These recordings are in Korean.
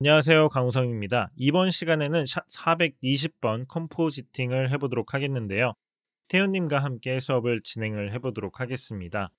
안녕하세요. 강우성입니다. 이번 시간에는 샷 420번 컴포지팅을 해보도록 하겠는데요. 태훈님과 함께 수업을 진행을 해보도록 하겠습니다.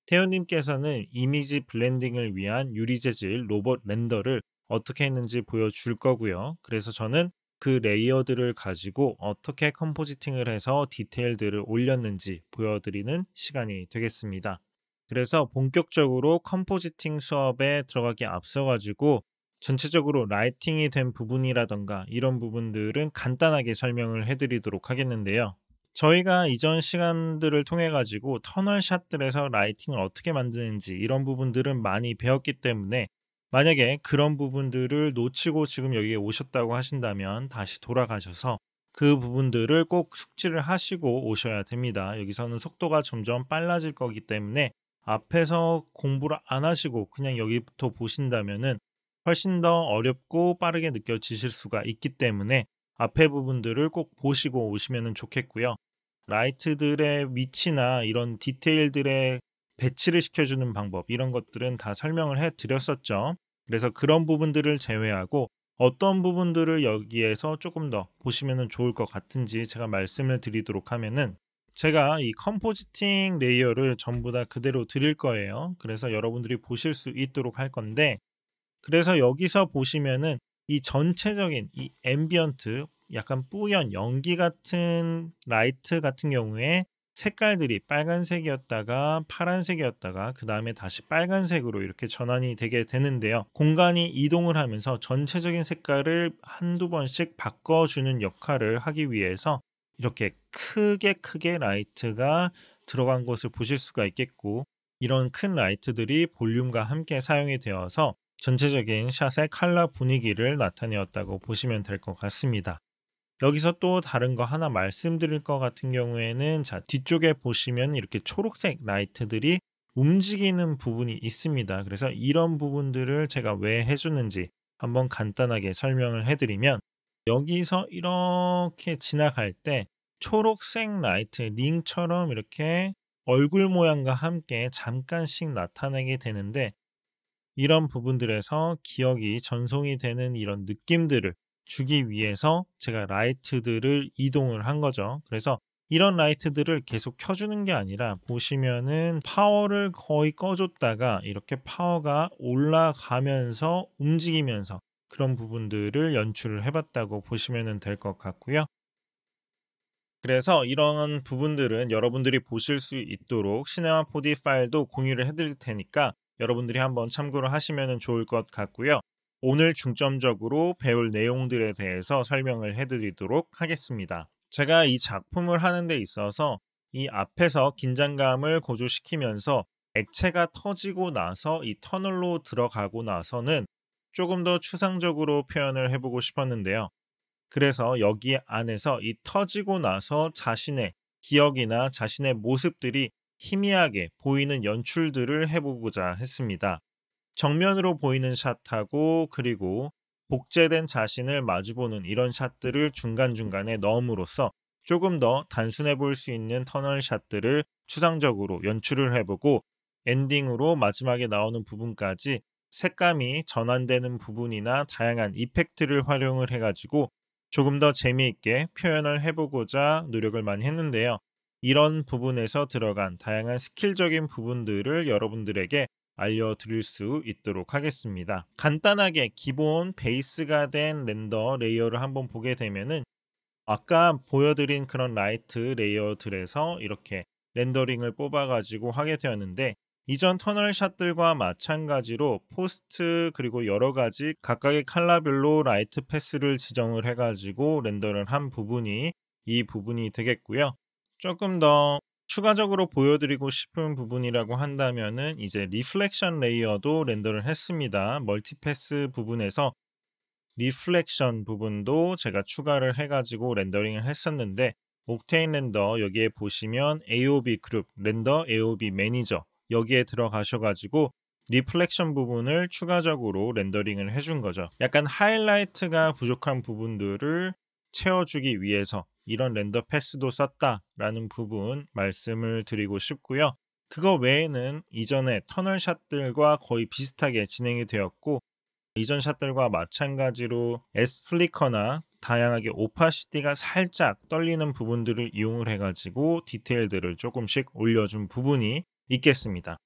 태훈님께서는 이미지 블렌딩을 위한 유리재질 로봇 렌더를 어떻게 했는지 보여줄 거고요. 그래서 저는 그 레이어들을 가지고 어떻게 컴포지팅을 해서 디테일들을 올렸는지 보여드리는 시간이 되겠습니다. 그래서 본격적으로 컴포지팅 수업에 들어가기 앞서 가지고 전체적으로 라이팅이 된 부분이라던가 이런 부분들은 간단하게 설명을 해드리도록 하겠는데요. 저희가 이전 시간들을 통해 가지고 터널 샷들에서 라이팅을 어떻게 만드는지 이런 부분들은 많이 배웠기 때문에 만약에 그런 부분들을 놓치고 지금 여기에 오셨다고 하신다면 다시 돌아가셔서 그 부분들을 꼭 숙지를 하시고 오셔야 됩니다. 여기서는 속도가 점점 빨라질 거기 때문에 앞에서 공부를 안 하시고 그냥 여기부터 보신다면은 훨씬 더 어렵고 빠르게 느껴지실 수가 있기 때문에 앞에 부분들을 꼭 보시고 오시면 좋겠고요. 라이트들의 위치나 이런 디테일들의 배치를 시켜주는 방법 이런 것들은 다 설명을 해드렸었죠. 그래서 그런 부분들을 제외하고 어떤 부분들을 여기에서 조금 더 보시면 좋을 것 같은지 제가 말씀을 드리도록 하면은 제가 이 컴포지팅 레이어를 전부 다 그대로 드릴 거예요. 그래서 여러분들이 보실 수 있도록 할 건데 그래서 여기서 보시면은 이 전체적인 이 앰비언트 약간 뿌연 연기 같은 라이트 같은 경우에 색깔들이 빨간색이었다가 파란색이었다가 그다음에 다시 빨간색으로 이렇게 전환이 되게 되는데요. 공간이 이동을 하면서 전체적인 색깔을 한두 번씩 바꿔주는 역할을 하기 위해서 이렇게 크게 라이트가 들어간 것을 보실 수가 있겠고 이런 큰 라이트들이 볼륨과 함께 사용이 되어서 전체적인 샷의 컬러 분위기를 나타내었다고 보시면 될 것 같습니다. 여기서 또 다른 거 하나 말씀드릴 것 같은 경우에는 자 뒤쪽에 보시면 이렇게 초록색 라이트들이 움직이는 부분이 있습니다. 그래서 이런 부분들을 제가 왜 해주는지 한번 간단하게 설명을 해드리면 여기서 이렇게 지나갈 때 초록색 라이트 링처럼 이렇게 얼굴 모양과 함께 잠깐씩 나타나게 되는데 이런 부분들에서 기억이 전송이 되는 이런 느낌들을 주기 위해서 제가 라이트들을 이동을 한 거죠. 그래서 이런 라이트들을 계속 켜주는 게 아니라 보시면은 파워를 거의 꺼줬다가 이렇게 파워가 올라가면서 움직이면서 그런 부분들을 연출을 해봤다고 보시면 될 것 같고요. 그래서 이런 부분들은 여러분들이 보실 수 있도록 시네마 4D 파일도 공유를 해드릴 테니까 여러분들이 한번 참고를 하시면 좋을 것 같고요. 오늘 중점적으로 배울 내용들에 대해서 설명을 해드리도록 하겠습니다. 제가 이 작품을 하는 데 있어서 이 앞에서 긴장감을 고조시키면서 액체가 터지고 나서 이 터널로 들어가고 나서는 조금 더 추상적으로 표현을 해보고 싶었는데요. 그래서 여기 안에서 이 터지고 나서 자신의 기억이나 자신의 모습들이 희미하게 보이는 연출들을 해보고자 했습니다. 정면으로 보이는 샷하고 그리고 복제된 자신을 마주보는 이런 샷들을 중간중간에 넣음으로써 조금 더 단순해 보일 수 있는 터널 샷들을 추상적으로 연출을 해보고 엔딩으로 마지막에 나오는 부분까지 색감이 전환되는 부분이나 다양한 이펙트를 활용을 해가지고 조금 더 재미있게 표현을 해보고자 노력을 많이 했는데요. 이런 부분에서 들어간 다양한 스킬적인 부분들을 여러분들에게 알려드릴 수 있도록 하겠습니다. 간단하게 기본 베이스가 된 렌더 레이어를 한번 보게 되면은 아까 보여드린 그런 라이트 레이어들에서 이렇게 렌더링을 뽑아가지고 하게 되었는데 이전 터널 샷들과 마찬가지로 포스트 그리고 여러 가지 각각의 컬러별로 라이트 패스를 지정을 해가지고 렌더를 한 부분이 이 부분이 되겠고요. 조금 더 추가적으로 보여드리고 싶은 부분이라고 한다면은 이제 리플렉션 레이어도 렌더를 했습니다. 멀티패스 부분에서 리플렉션 부분도 제가 추가를 해가지고 렌더링을 했었는데 옥테인 렌더 여기에 보시면 AOB 그룹 렌더 AOB 매니저 여기에 들어가셔가지고 리플렉션 부분을 추가적으로 렌더링을 해준 거죠. 약간 하이라이트가 부족한 부분들을 채워주기 위해서 이런 렌더 패스도 썼다라는 부분 말씀을 드리고 싶고요. 그거 외에는 이전에 터널 샷들과 거의 비슷하게 진행이 되었고 이전 샷들과 마찬가지로 S 플리커나 다양하게 오파시티가 살짝 떨리는 부분들을 이용을 해가지고 디테일들을 조금씩 올려준 부분이 있겠습니다.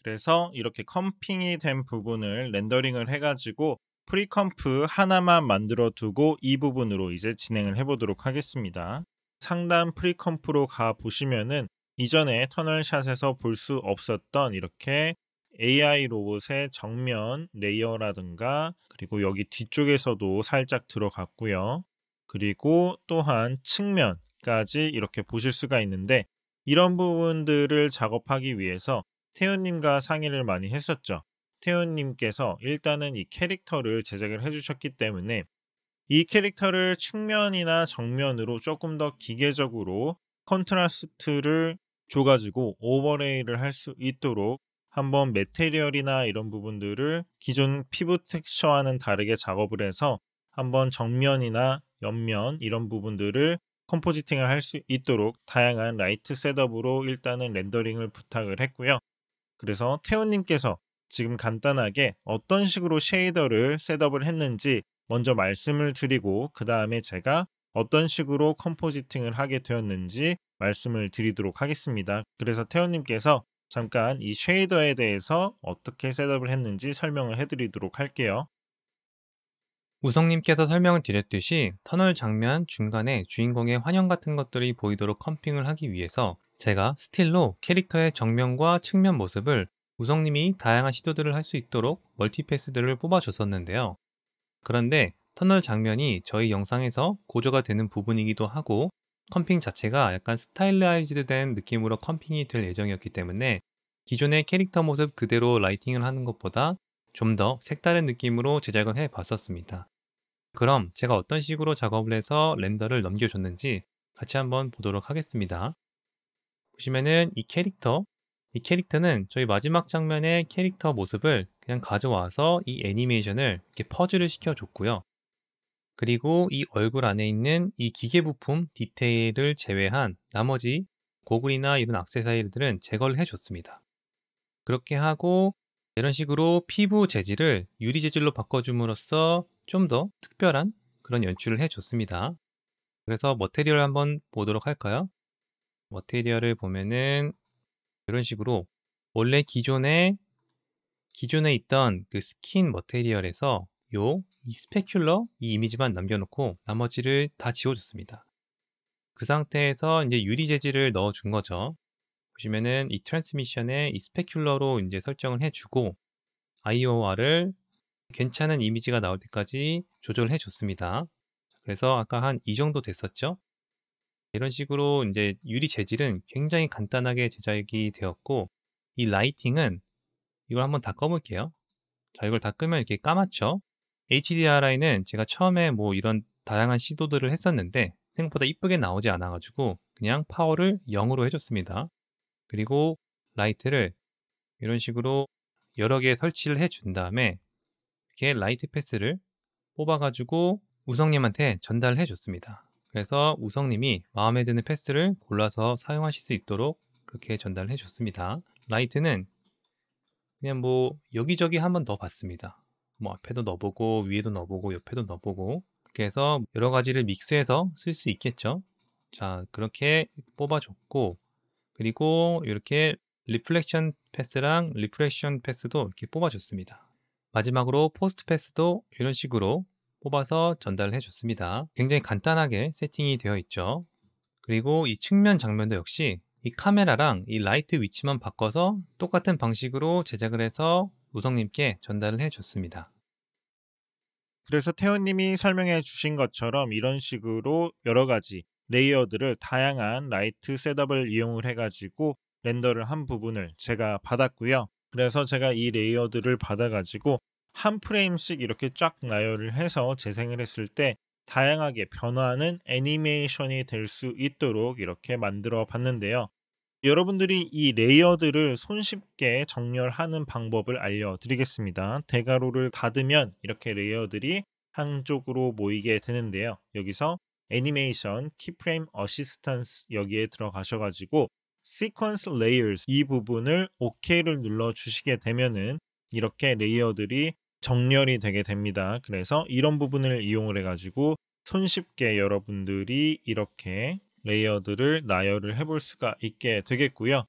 그래서 이렇게 컴핑이 된 부분을 렌더링을 해가지고 프리컴프 하나만 만들어 두고 이 부분으로 이제 진행을 해보도록 하겠습니다. 상단 프리컴프로 가 보시면은 이전에 터널샷에서 볼 수 없었던 이렇게 AI 로봇의 정면 레이어라든가 그리고 여기 뒤쪽에서도 살짝 들어갔고요. 그리고 또한 측면까지 이렇게 보실 수가 있는데 이런 부분들을 작업하기 위해서 태훈님과 상의를 많이 했었죠. 태훈님께서 일단은 이 캐릭터를 제작을 해주셨기 때문에 이 캐릭터를 측면이나 정면으로 조금 더 기계적으로 컨트라스트를 줘가지고 오버레이를 할 수 있도록 한번 매테리얼이나 이런 부분들을 기존 피부 텍스처와는 다르게 작업을 해서 한번 정면이나 옆면 이런 부분들을 컴포지팅을 할 수 있도록 다양한 라이트 셋업으로 일단은 렌더링을 부탁을 했고요. 그래서 태훈님께서 지금 간단하게 어떤 식으로 쉐이더를 셋업을 했는지 먼저 말씀을 드리고 그 다음에 제가 어떤 식으로 컴포지팅을 하게 되었는지 말씀을 드리도록 하겠습니다. 그래서 태훈님께서 잠깐 이 쉐이더에 대해서 어떻게 셋업을 했는지 설명을 해드리도록 할게요. 우성님께서 설명을 드렸듯이 터널 장면 중간에 주인공의 환영 같은 것들이 보이도록 컴핑을 하기 위해서 제가 스틸로 캐릭터의 정면과 측면 모습을 우성님이 다양한 시도들을 할 수 있도록 멀티패스들을 뽑아줬었는데요. 그런데 터널 장면이 저희 영상에서 고조가 되는 부분이기도 하고 컴핑 자체가 약간 스타일라이즈드 된 느낌으로 컴핑이 될 예정이었기 때문에 기존의 캐릭터 모습 그대로 라이팅을 하는 것보다 좀 더 색다른 느낌으로 제작을 해 봤었습니다. 그럼 제가 어떤 식으로 작업을 해서 렌더를 넘겨줬는지 같이 한번 보도록 하겠습니다. 보시면은 이 캐릭터는 저희 마지막 장면의 캐릭터 모습을 그냥 가져와서 이 애니메이션을 이렇게 퍼즐을 시켜줬고요. 그리고 이 얼굴 안에 있는 이 기계 부품 디테일을 제외한 나머지 고글이나 이런 액세서리들은 제거를 해줬습니다. 그렇게 하고 이런 식으로 피부 재질을 유리 재질로 바꿔줌으로써 좀 더 특별한 그런 연출을 해줬습니다. 그래서 머테리얼 한번 보도록 할까요? 머테리얼을 보면은 이런 식으로 원래 기존에 있던 그 스킨 머테리얼에서 이 스페큘러 이 이미지만 남겨놓고 나머지를 다 지워줬습니다. 그 상태에서 이제 유리 재질을 넣어준 거죠. 보시면은 이 트랜스미션에 이 스페큘러로 이제 설정을 해주고 IOR을 괜찮은 이미지가 나올 때까지 조절해 줬습니다. 그래서 아까 한 이 정도 됐었죠. 이런 식으로 이제 유리 재질은 굉장히 간단하게 제작이 되었고 이 라이팅은 이걸 한번 다 꺼볼게요. 자, 이걸 다 끄면 이렇게 까맣죠. HDRI는 제가 처음에 뭐 이런 다양한 시도들을 했었는데 생각보다 이쁘게 나오지 않아 가지고 그냥 파워를 0으로 해줬습니다. 그리고 라이트를 이런 식으로 여러 개 설치를 해준 다음에 이렇게 라이트 패스를 뽑아 가지고 우성님한테 전달해 줬습니다. 그래서 우성님이 마음에 드는 패스를 골라서 사용하실 수 있도록 그렇게 전달해 줬습니다. 라이트는 그냥 뭐 여기저기 한번 넣어 봤습니다. 뭐 앞에도 넣어보고 위에도 넣어보고 옆에도 넣어보고 그렇게 해서 여러 가지를 믹스해서 쓸 수 있겠죠. 자, 그렇게 뽑아줬고 그리고 이렇게 리플렉션 패스랑 리프레션 패스도 이렇게 뽑아줬습니다. 마지막으로 포스트 패스도 이런 식으로 뽑아서 전달해 줬습니다. 굉장히 간단하게 세팅이 되어 있죠. 그리고 이 측면 장면도 역시 이 카메라랑 이 라이트 위치만 바꿔서 똑같은 방식으로 제작을 해서 우성님께 전달을 해 줬습니다. 그래서 태훈님이 설명해 주신 것처럼 이런 식으로 여러 가지 레이어들을 다양한 라이트 셋업을 이용을 해가지고 렌더를 한 부분을 제가 받았고요. 그래서 제가 이 레이어들을 받아가지고 한 프레임씩 이렇게 쫙 나열을 해서 재생을 했을 때 다양하게 변화하는 애니메이션이 될 수 있도록 이렇게 만들어 봤는데요. 여러분들이 이 레이어들을 손쉽게 정렬하는 방법을 알려드리겠습니다. 대괄호를 닫으면 이렇게 레이어들이 한쪽으로 모이게 되는데요. 여기서 애니메이션, 키프레임 어시스턴스 여기에 들어가셔가지고 시퀀스 레이어스 이 부분을 OK를 눌러 주시게 되면은 이렇게 레이어들이 정렬이 되게 됩니다. 그래서 이런 부분을 이용을 해가지고 손쉽게 여러분들이 이렇게 레이어드를 나열을 해볼 수가 있게 되겠고요.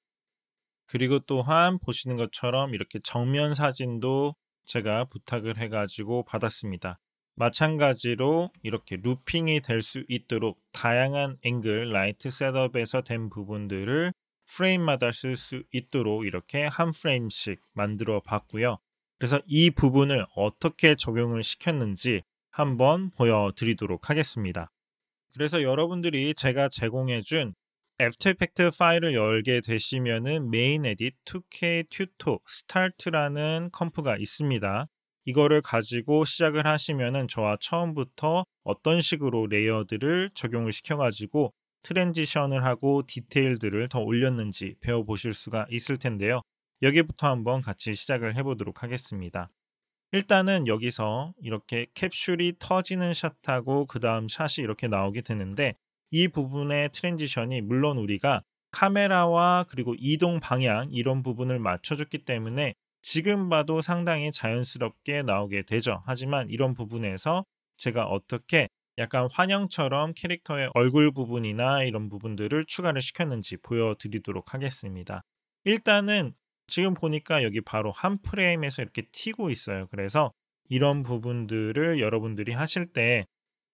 그리고 또한 보시는 것처럼 이렇게 정면 사진도 제가 부탁을 해가지고 받았습니다. 마찬가지로 이렇게 루핑이 될 수 있도록 다양한 앵글, 라이트 셋업에서 된 부분들을 프레임마다 쓸 수 있도록 이렇게 한 프레임씩 만들어 봤고요. 그래서 이 부분을 어떻게 적용을 시켰는지 한번 보여드리도록 하겠습니다. 그래서 여러분들이 제가 제공해준 애프터 이펙트 파일을 열게 되시면은 메인 에딧 2K 튜토 스타트라는 컴프가 있습니다. 이거를 가지고 시작을 하시면은 저와 처음부터 어떤 식으로 레이어드를 적용을 시켜가지고 트랜지션을 하고 디테일들을 더 올렸는지 배워보실 수가 있을 텐데요. 여기부터 한번 같이 시작을 해보도록 하겠습니다. 일단은 여기서 이렇게 캡슐이 터지는 샷하고 그 다음 샷이 이렇게 나오게 되는데 이 부분의 트랜지션이 물론 우리가 카메라와 그리고 이동 방향 이런 부분을 맞춰줬기 때문에 지금 봐도 상당히 자연스럽게 나오게 되죠. 하지만 이런 부분에서 제가 어떻게 약간 환영처럼 캐릭터의 얼굴 부분이나 이런 부분들을 추가를 시켰는지 보여드리도록 하겠습니다. 일단은 지금 보니까 여기 바로 한 프레임에서 이렇게 튀고 있어요. 그래서 이런 부분들을 여러분들이 하실 때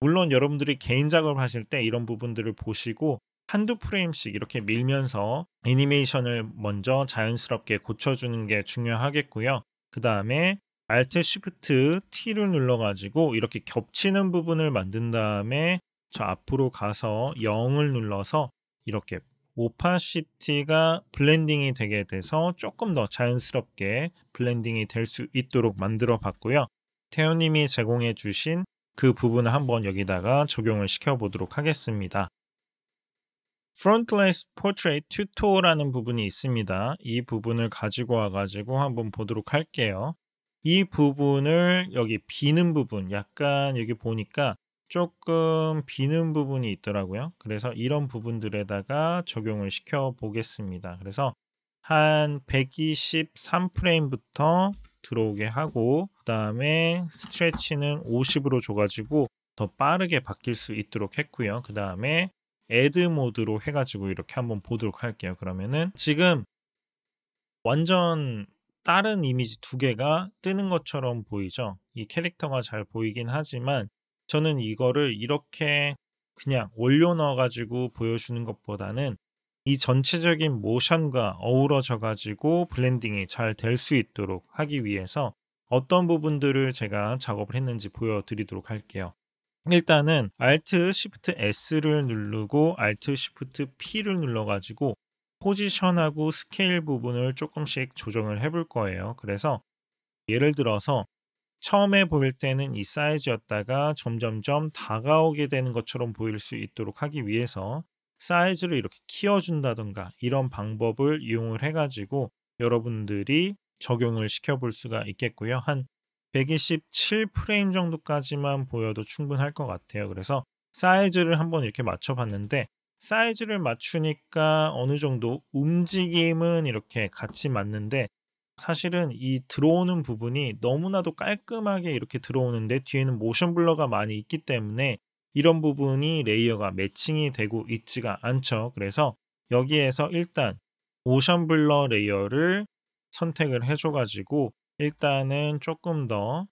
물론 여러분들이 개인 작업을 하실 때 이런 부분들을 보시고 한두 프레임씩 이렇게 밀면서 애니메이션을 먼저 자연스럽게 고쳐주는 게 중요하겠고요. 그 다음에 Alt Shift T를 눌러가지고 이렇게 겹치는 부분을 만든 다음에 저 앞으로 가서 0을 눌러서 이렇게 오파시티가 블렌딩이 되게 돼서 조금 더 자연스럽게 블렌딩이 될 수 있도록 만들어 봤고요. 태호님이 제공해 주신 그 부분을 한번 여기다가 적용을 시켜 보도록 하겠습니다. Front Glass Portrait Tutor라는 부분이 있습니다. 이 부분을 가지고 와가지고 한번 보도록 할게요. 이 부분을 여기 비는 부분, 약간 여기 보니까 조금 비는 부분이 있더라고요. 그래서 이런 부분들에다가 적용을 시켜 보겠습니다. 그래서 한 123프레임부터 들어오게 하고 그 다음에 스트레치는 50으로 줘가지고 더 빠르게 바뀔 수 있도록 했고요. 그 다음에 애드 모드로 해가지고 이렇게 한번 보도록 할게요. 그러면은 지금 완전 다른 이미지 두 개가 뜨는 것처럼 보이죠? 이 캐릭터가 잘 보이긴 하지만 저는 이거를 이렇게 그냥 올려 넣어가지고 보여주는 것보다는 이 전체적인 모션과 어우러져 가지고 블렌딩이 잘 될 수 있도록 하기 위해서 어떤 부분들을 제가 작업을 했는지 보여드리도록 할게요. 일단은 Alt Shift S를 누르고 Alt Shift P를 눌러가지고 포지션하고 스케일 부분을 조금씩 조정을 해볼 거예요. 그래서 예를 들어서 처음에 보일 때는 이 사이즈였다가 점점점 다가오게 되는 것처럼 보일 수 있도록 하기 위해서 사이즈를 이렇게 키워준다던가 이런 방법을 이용을 해가지고 여러분들이 적용을 시켜볼 수가 있겠고요. 한 127프레임 정도까지만 보여도 충분할 것 같아요. 그래서 사이즈를 한번 이렇게 맞춰봤는데 사이즈를 맞추니까 어느 정도 움직임은 이렇게 같이 맞는데 사실은 이 들어오는 부분이 너무나도 깔끔하게 이렇게 들어오는데 뒤에는 모션 블러가 많이 있기 때문에 이런 부분이 레이어가 매칭이 되고 있지가 않죠. 그래서 여기에서 일단 모션 블러 레이어를 선택을 해줘가지고 일단은 조금 더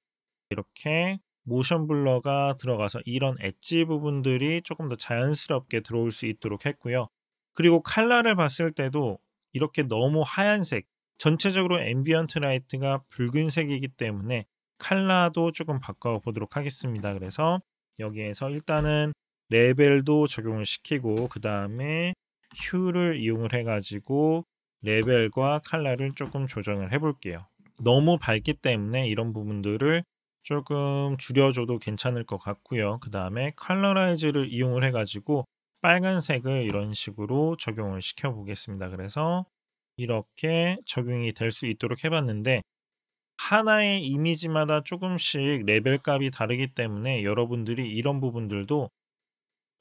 이렇게 모션 블러가 들어가서 이런 엣지 부분들이 조금 더 자연스럽게 들어올 수 있도록 했고요. 그리고 컬러를 봤을 때도 이렇게 너무 하얀색, 전체적으로 앰비언트 라이트가 붉은색이기 때문에 컬러도 조금 바꿔 보도록 하겠습니다. 그래서 여기에서 일단은 레벨도 적용을 시키고 그 다음에 휴를 이용을 해가지고 레벨과 컬러를 조금 조정을 해볼게요. 너무 밝기 때문에 이런 부분들을 조금 줄여줘도 괜찮을 것 같고요. 그 다음에 컬러라이즈를 이용을 해가지고 빨간색을 이런 식으로 적용을 시켜 보겠습니다. 그래서 이렇게 적용이 될 수 있도록 해봤는데 하나의 이미지마다 조금씩 레벨 값이 다르기 때문에 여러분들이 이런 부분들도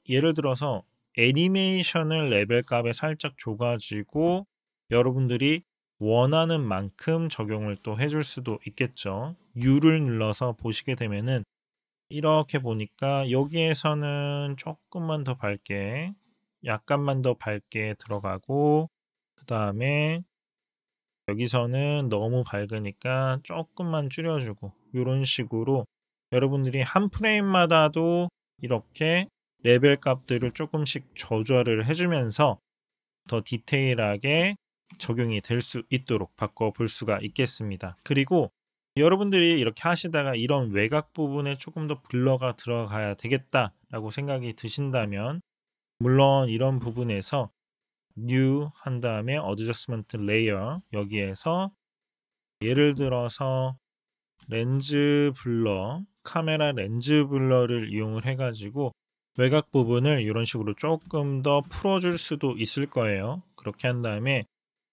예를 들어서 애니메이션을 레벨 값에 살짝 줘가지고 여러분들이 원하는 만큼 적용을 또 해줄 수도 있겠죠. U를 눌러서 보시게 되면은 이렇게 보니까 여기에서는 조금만 더 밝게, 약간만 더 밝게 들어가고, 그 다음에 여기서는 너무 밝으니까 조금만 줄여주고, 이런 식으로 여러분들이 한 프레임마다도 이렇게 레벨 값들을 조금씩 조절을 해주면서 더 디테일하게 적용이 될 수 있도록 바꿔볼 수가 있겠습니다. 그리고 여러분들이 이렇게 하시다가 이런 외곽 부분에 조금 더 블러가 들어가야 되겠다라고 생각이 드신다면, 물론 이런 부분에서 New 한 다음에 Adjustment Layer, 여기에서 예를 들어서 렌즈 블러, 카메라 렌즈 블러를 이용을 해가지고 외곽 부분을 이런 식으로 조금 더 풀어줄 수도 있을 거예요. 그렇게 한 다음에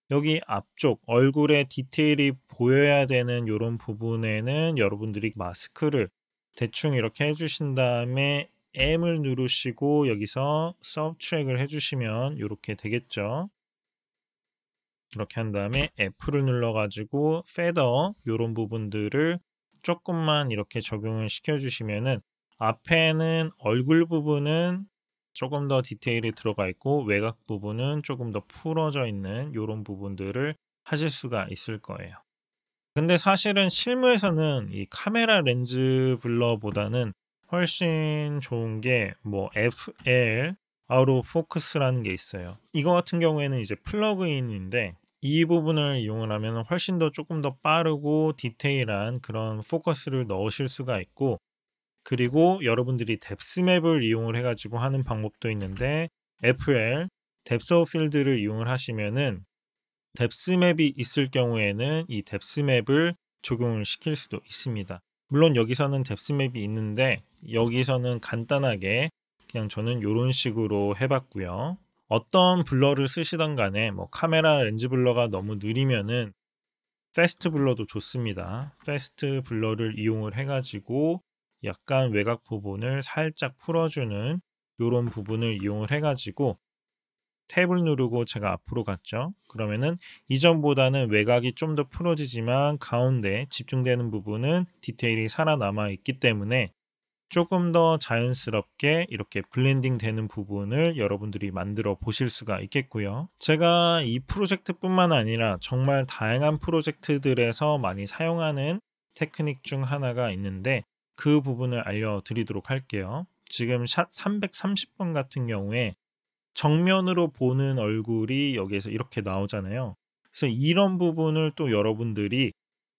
여기 앞쪽 얼굴에 디테일이 보여야 되는 이런 부분에는 여러분들이 마스크를 대충 이렇게 해주신 다음에 M을 누르시고 여기서 서브트랙을 해주시면 이렇게 되겠죠. 이렇게 한 다음에 F를 눌러가지고 페더 이런 부분들을 조금만 이렇게 적용을 시켜주시면은 앞에는 얼굴 부분은 조금 더 디테일이 들어가 있고 외곽 부분은 조금 더 풀어져 있는 이런 부분들을 하실 수가 있을 거예요. 근데 사실은 실무에서는 이 카메라 렌즈 블러보다는 훨씬 좋은 게 뭐 FL, Out of Focus라는 게 있어요. 이거 같은 경우에는 이제 플러그인인데 이 부분을 이용을 하면 훨씬 더 조금 더 빠르고 디테일한 그런 포커스를 넣으실 수가 있고, 그리고 여러분들이 뎁스맵을 이용을 해가지고 하는 방법도 있는데 FL, 뎁스 오브 필드를 이용을 하시면은 뎁스맵이 있을 경우에는 이 뎁스맵을 적용을 시킬 수도 있습니다. 물론 여기서는 뎁스맵이 있는데 여기서는 간단하게 그냥 저는 이런 식으로 해봤고요. 어떤 블러를 쓰시던 간에 뭐 카메라 렌즈 블러가 너무 느리면은 패스트 블러도 좋습니다. 패스트 블러를 이용을 해가지고 약간 외곽 부분을 살짝 풀어주는 이런 부분을 이용을 해가지고 탭을 누르고 제가 앞으로 갔죠. 그러면은 이전보다는 외곽이 좀 더 풀어지지만 가운데 집중되는 부분은 디테일이 살아남아 있기 때문에 조금 더 자연스럽게 이렇게 블렌딩 되는 부분을 여러분들이 만들어 보실 수가 있겠고요. 제가 이 프로젝트뿐만 아니라 정말 다양한 프로젝트들에서 많이 사용하는 테크닉 중 하나가 있는데 그 부분을 알려드리도록 할게요. 지금 샷 330번 같은 경우에 정면으로 보는 얼굴이 여기에서 이렇게 나오잖아요. 그래서 이런 부분을 또 여러분들이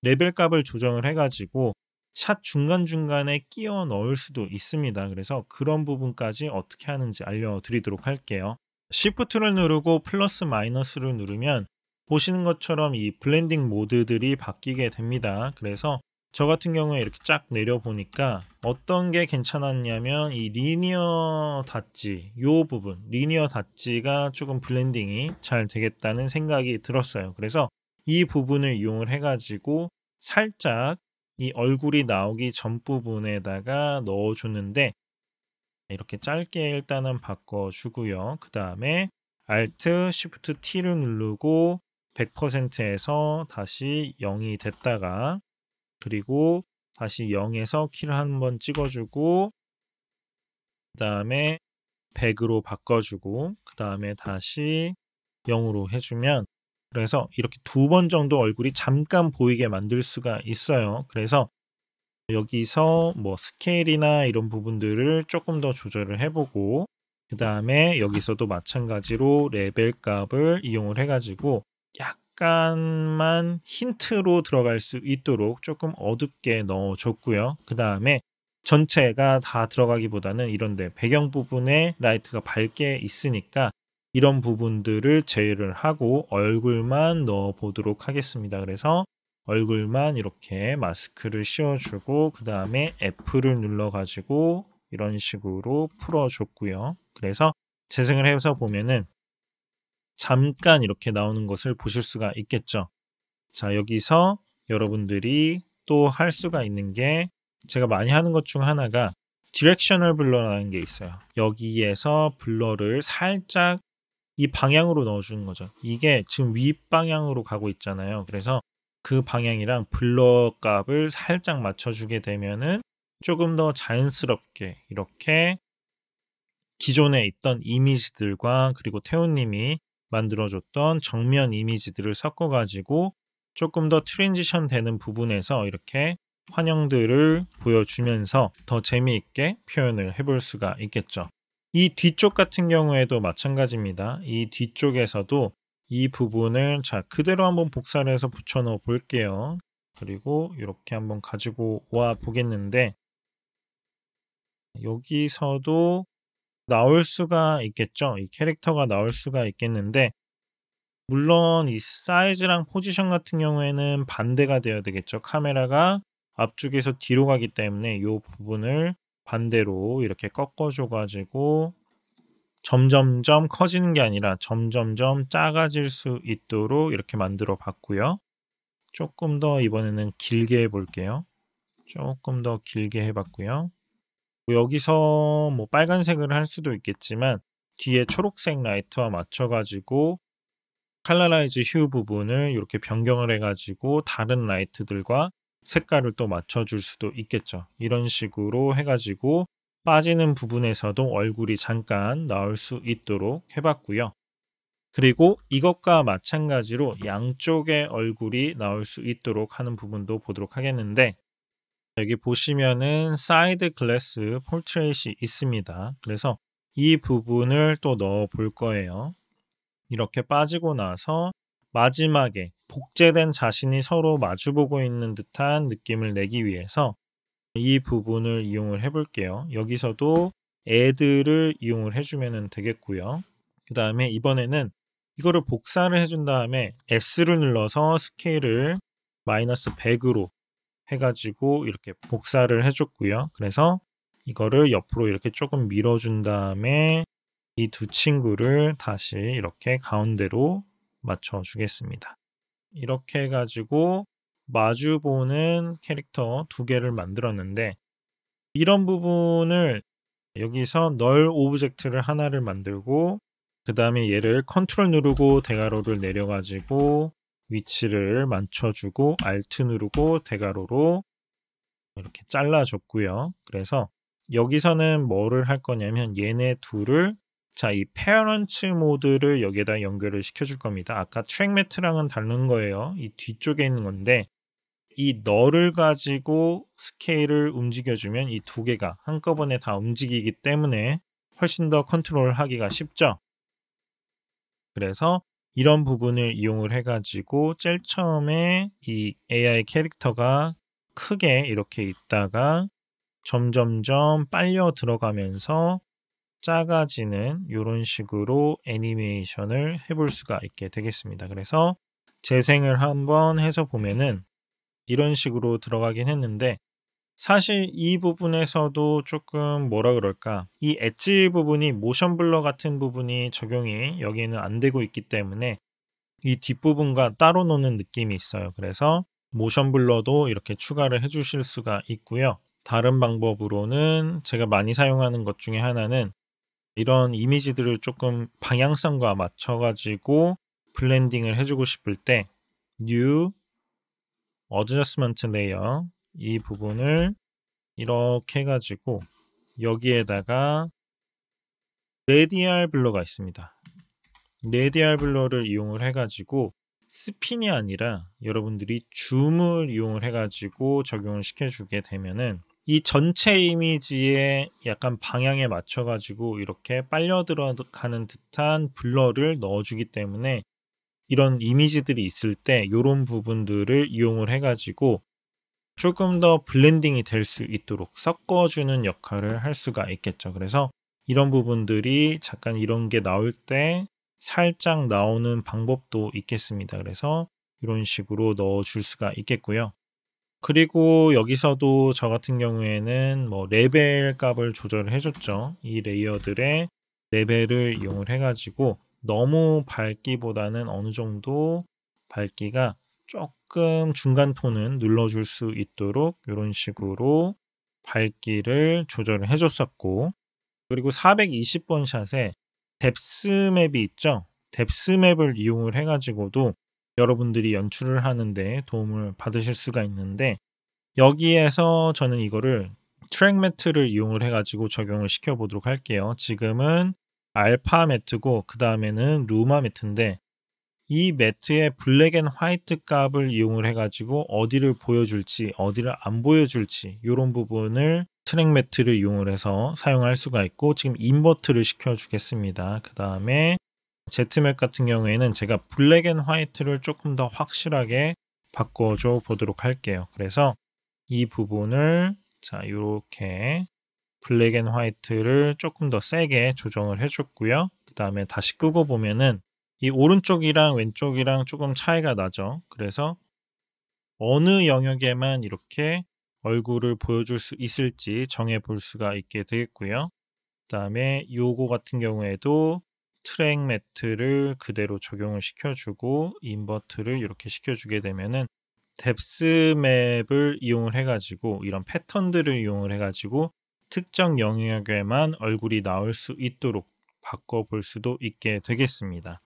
레벨 값을 조정을 해가지고 샷 중간중간에 끼워 넣을 수도 있습니다. 그래서 그런 부분까지 어떻게 하는지 알려드리도록 할게요. Shift를 누르고 플러스 마이너스를 누르면 보시는 것처럼 이 블렌딩 모드들이 바뀌게 됩니다. 그래서 저 같은 경우에 이렇게 쫙 내려보니까 어떤 게 괜찮았냐면 이 리니어 닷지, 요 부분, 리니어 닷지가 조금 블렌딩이 잘 되겠다는 생각이 들었어요. 그래서 이 부분을 이용을 해가지고 살짝 이 얼굴이 나오기 전 부분에다가 넣어줬는데 이렇게 짧게 일단은 바꿔주고요. 그 다음에 Alt, Shift T를 누르고 100%에서 다시 0이 됐다가 그리고 다시 0에서 키를 한번 찍어주고 그 다음에 100으로 바꿔주고 그 다음에 다시 0으로 해주면 그래서 이렇게 두 번 정도 얼굴이 잠깐 보이게 만들 수가 있어요. 그래서 여기서 뭐 스케일이나 이런 부분들을 조금 더 조절을 해보고 그 다음에 여기서도 마찬가지로 레벨 값을 이용을 해가지고 약간만 힌트로 들어갈 수 있도록 조금 어둡게 넣어줬고요. 그 다음에 전체가 다 들어가기보다는 이런데 배경 부분에 라이트가 밝게 있으니까 이런 부분들을 제외를 하고 얼굴만 넣어 보도록 하겠습니다. 그래서 얼굴만 이렇게 마스크를 씌워주고 그 다음에 F를 눌러가지고 이런 식으로 풀어줬고요. 그래서 재생을 해서 보면은 잠깐 이렇게 나오는 것을 보실 수가 있겠죠. 자, 여기서 여러분들이 또 할 수가 있는 게 제가 많이 하는 것 중 하나가 디렉셔널 블러라는 게 있어요. 여기에서 블러를 살짝 이 방향으로 넣어주는 거죠. 이게 지금 윗방향으로 가고 있잖아요. 그래서 그 방향이랑 블러 값을 살짝 맞춰주게 되면은 조금 더 자연스럽게 이렇게 기존에 있던 이미지들과 그리고 태호님이 만들어줬던 정면 이미지들을 섞어가지고 조금 더 트랜지션 되는 부분에서 이렇게 환영들을 보여주면서 더 재미있게 표현을 해볼 수가 있겠죠. 이 뒤쪽 같은 경우에도 마찬가지입니다. 이 뒤쪽에서도 이 부분을 자 그대로 한번 복사를 해서 붙여 넣어 볼게요. 그리고 이렇게 한번 가지고 와 보겠는데 여기서도 나올 수가 있겠죠. 이 캐릭터가 나올 수가 있겠는데 물론 이 사이즈랑 포지션 같은 경우에는 반대가 되어야 되겠죠. 카메라가 앞쪽에서 뒤로 가기 때문에 이 부분을 반대로 이렇게 꺾어줘 가지고 점점점 커지는 게 아니라 점점점 작아질 수 있도록 이렇게 만들어 봤고요. 조금 더 이번에는 길게 해 볼게요. 조금 더 길게 해 봤고요. 여기서 뭐 빨간색을 할 수도 있겠지만 뒤에 초록색 라이트와 맞춰 가지고 칼라라이즈 휴 부분을 이렇게 변경을 해 가지고 다른 라이트들과 색깔을 또 맞춰 줄 수도 있겠죠. 이런 식으로 해 가지고 빠지는 부분에서도 얼굴이 잠깐 나올 수 있도록 해 봤고요. 그리고 이것과 마찬가지로 양쪽의 얼굴이 나올 수 있도록 하는 부분도 보도록 하겠는데 여기 보시면은 사이드 글래스 포트레이트이 있습니다. 그래서 이 부분을 또 넣어 볼 거예요. 이렇게 빠지고 나서 마지막에 복제된 자신이 서로 마주보고 있는 듯한 느낌을 내기 위해서 이 부분을 이용을 해 볼게요. 여기서도 add를 이용을 해 주면 되겠고요. 그 다음에 이번에는 이거를 복사를 해준 다음에 S를 눌러서 스케일을 마이너스 100으로 해가지고 이렇게 복사를 해줬고요. 그래서 이거를 옆으로 이렇게 조금 밀어준 다음에 이 두 친구를 다시 이렇게 가운데로 맞춰 주겠습니다. 이렇게 해가지고 마주보는 캐릭터 두 개를 만들었는데 이런 부분을 여기서 널 오브젝트를 하나를 만들고 그 다음에 얘를 컨트롤 누르고 대괄호를 내려가지고 위치를 맞춰주고 Alt 누르고 대괄호로 이렇게 잘라줬고요. 그래서 여기서는 뭐를 할 거냐면 얘네 둘을 자, 이 페어런츠 모드를 여기에다 연결을 시켜줄 겁니다. 아까 트랙 매트랑은 다른 거예요. 이 뒤쪽에 있는 건데 이 널을 가지고 스케일을 움직여주면 이 두 개가 한꺼번에 다 움직이기 때문에 훨씬 더 컨트롤하기가 쉽죠. 그래서 이런 부분을 이용을 해가지고 제일 처음에 이 AI 캐릭터가 크게 이렇게 있다가 점점점 빨려 들어가면서 작아지는 이런 식으로 애니메이션을 해볼 수가 있게 되겠습니다. 그래서 재생을 한번 해서 보면은 이런 식으로 들어가긴 했는데 사실 이 부분에서도 조금 뭐라 그럴까 이 엣지 부분이 모션 블러 같은 부분이 적용이 여기에는 안 되고 있기 때문에 이 뒷부분과 따로 노는 느낌이 있어요. 그래서 모션 블러도 이렇게 추가를 해 주실 수가 있고요. 다른 방법으로는 제가 많이 사용하는 것 중에 하나는 이런 이미지들을 조금 방향성과 맞춰 가지고 블렌딩을 해주고 싶을 때 New Adjustment Layer 이 부분을 이렇게 해가지고 여기에다가 레디알 블러가 있습니다. 레디알 블러를 이용을 해가지고 스핀이 아니라 여러분들이 줌을 이용을 해가지고 적용을 시켜주게 되면은 이 전체 이미지의 약간 방향에 맞춰가지고 이렇게 빨려 들어가는 듯한 블러를 넣어주기 때문에 이런 이미지들이 있을 때 이런 부분들을 이용을 해가지고 조금 더 블렌딩이 될 수 있도록 섞어주는 역할을 할 수가 있겠죠. 그래서 이런 부분들이 잠깐 이런 게 나올 때 살짝 나오는 방법도 있겠습니다. 그래서 이런 식으로 넣어줄 수가 있겠고요. 그리고 여기서도 저 같은 경우에는 뭐 레벨 값을 조절을 해줬죠. 이 레이어들의 레벨을 이용을 해가지고 너무 밝기보다는 어느 정도 밝기가 조금 중간 톤은 눌러줄 수 있도록 이런 식으로 밝기를 조절을 해줬었고 그리고 420번 샷에 뎁스 맵이 있죠. 뎁스 맵을 이용을 해 가지고도 여러분들이 연출을 하는데 도움을 받으실 수가 있는데, 여기에서 저는 이거를 트랙 매트를 이용을 해 가지고 적용을 시켜 보도록 할게요. 지금은 알파 매트고 그다음에는 루마 매트인데, 이 매트의 블랙 앤 화이트 값을 이용을 해 가지고 어디를 보여줄지 어디를 안 보여줄지 요런 부분을 트랙 매트를 이용을 해서 사용할 수가 있고, 지금 인버트를 시켜 주겠습니다. 그다음에 Z맵 같은 경우에는 제가 블랙 앤 화이트를 조금 더 확실하게 바꿔줘 보도록 할게요. 그래서 이 부분을 자 요렇게 블랙 앤 화이트를 조금 더 세게 조정을 해줬고요. 그 다음에 다시 끄고 보면은 이 오른쪽이랑 왼쪽이랑 조금 차이가 나죠. 그래서 어느 영역에만 이렇게 얼굴을 보여줄 수 있을지 정해 볼 수가 있게 되겠고요. 그 다음에 요거 같은 경우에도 트랙 매트를 그대로 적용을 시켜주고 인버트를 이렇게 시켜주게 되면은 뎁스 맵을 이용을 해가지고 이런 패턴들을 이용을 해가지고 특정 영역에만 얼굴이 나올 수 있도록 바꿔볼 수도 있게 되겠습니다.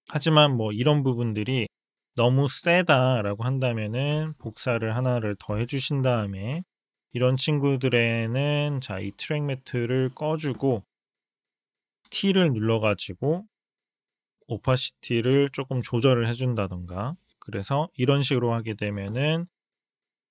하지만 뭐 이런 부분들이 너무 세다라고 한다면은 복사를 하나를 더 해주신 다음에 이런 친구들에는 자, 이 트랙 매트를 꺼주고 T를 눌러가지고 오파시티를 조금 조절을 해준다던가, 그래서 이런 식으로 하게 되면은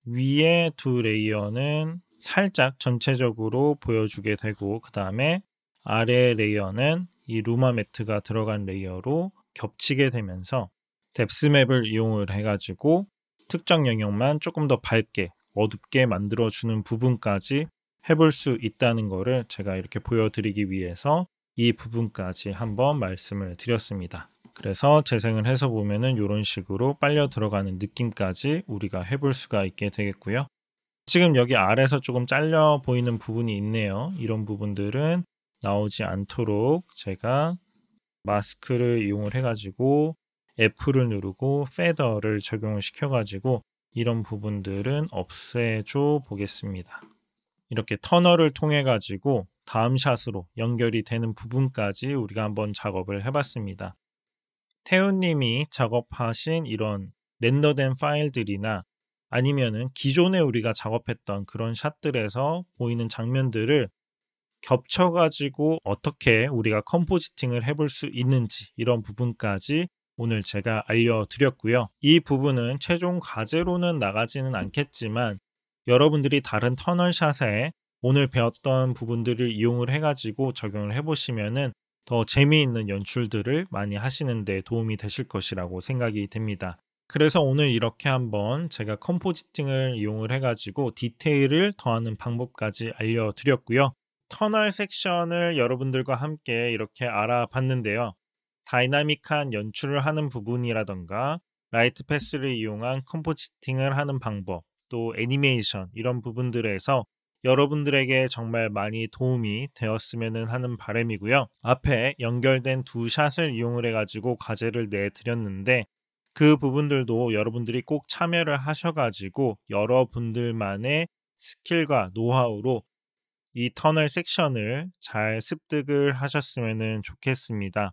위에 두 레이어는 살짝 전체적으로 보여주게 되고, 그 다음에 아래 레이어는 이 루마 매트가 들어간 레이어로 겹치게 되면서 뎁스 맵을 이용을 해가지고 특정 영역만 조금 더 밝게 어둡게 만들어주는 부분까지 해볼 수 있다는 거를 제가 이렇게 보여드리기 위해서 이 부분까지 한번 말씀을 드렸습니다. 그래서 재생을 해서 보면은 이런 식으로 빨려 들어가는 느낌까지 우리가 해볼 수가 있게 되겠고요. 지금 여기 아래에서 조금 잘려 보이는 부분이 있네요. 이런 부분들은 나오지 않도록 제가 마스크를 이용을 해가지고 F를 누르고 페더를 적용을 시켜가지고 이런 부분들은 없애줘 보겠습니다. 이렇게 터널을 통해 가지고 다음 샷으로 연결이 되는 부분까지 우리가 한번 작업을 해봤습니다. 태훈님이 작업하신 이런 렌더된 파일들이나 아니면은 기존에 우리가 작업했던 그런 샷들에서 보이는 장면들을 겹쳐가지고 어떻게 우리가 컴포지팅을 해볼 수 있는지 이런 부분까지 오늘 제가 알려드렸고요. 이 부분은 최종 과제로는 나가지는 않겠지만 여러분들이 다른 터널샷에 오늘 배웠던 부분들을 이용을 해가지고 적용을 해보시면은 더 재미있는 연출들을 많이 하시는 데 도움이 되실 것이라고 생각이 됩니다. 그래서 오늘 이렇게 한번 제가 컴포지팅을 이용을 해가지고 디테일을 더하는 방법까지 알려드렸고요. 터널 섹션을 여러분들과 함께 이렇게 알아봤는데요. 다이나믹한 연출을 하는 부분이라던가 라이트 패스를 이용한 컴포지팅을 하는 방법, 또 애니메이션 이런 부분들에서 여러분들에게 정말 많이 도움이 되었으면 하는 바람이고요. 앞에 연결된 두 샷을 이용을 해가지고 과제를 내드렸는데 그 부분들도 여러분들이 꼭 참여를 하셔가지고 여러분들만의 스킬과 노하우로 이 터널 섹션을 잘 습득을 하셨으면 좋겠습니다.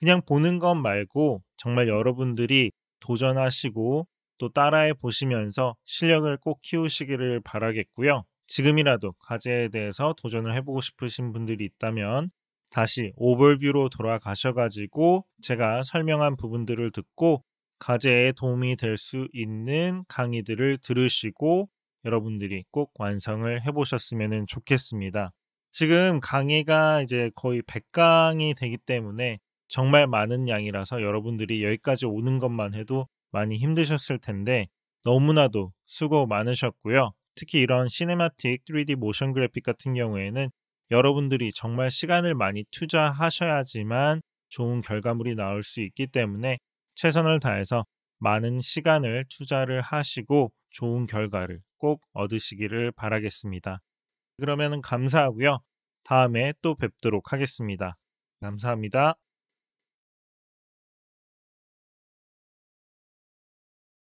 그냥 보는 것 말고 정말 여러분들이 도전하시고 또 따라해 보시면서 실력을 꼭 키우시기를 바라겠고요. 지금이라도 과제에 대해서 도전을 해보고 싶으신 분들이 있다면 다시 오버뷰로 돌아가셔가지고 제가 설명한 부분들을 듣고 과제에 도움이 될 수 있는 강의들을 들으시고 여러분들이 꼭 완성을 해보셨으면 좋겠습니다. 지금 강의가 이제 거의 100강이 되기 때문에 정말 많은 양이라서 여러분들이 여기까지 오는 것만 해도 많이 힘드셨을 텐데 너무나도 수고 많으셨고요. 특히 이런 시네마틱 3D 모션 그래픽 같은 경우에는 여러분들이 정말 시간을 많이 투자하셔야지만 좋은 결과물이 나올 수 있기 때문에 최선을 다해서 많은 시간을 투자를 하시고 좋은 결과를 꼭 얻으시기를 바라겠습니다. 그러면 감사하고요. 다음에 또 뵙도록 하겠습니다. 감사합니다.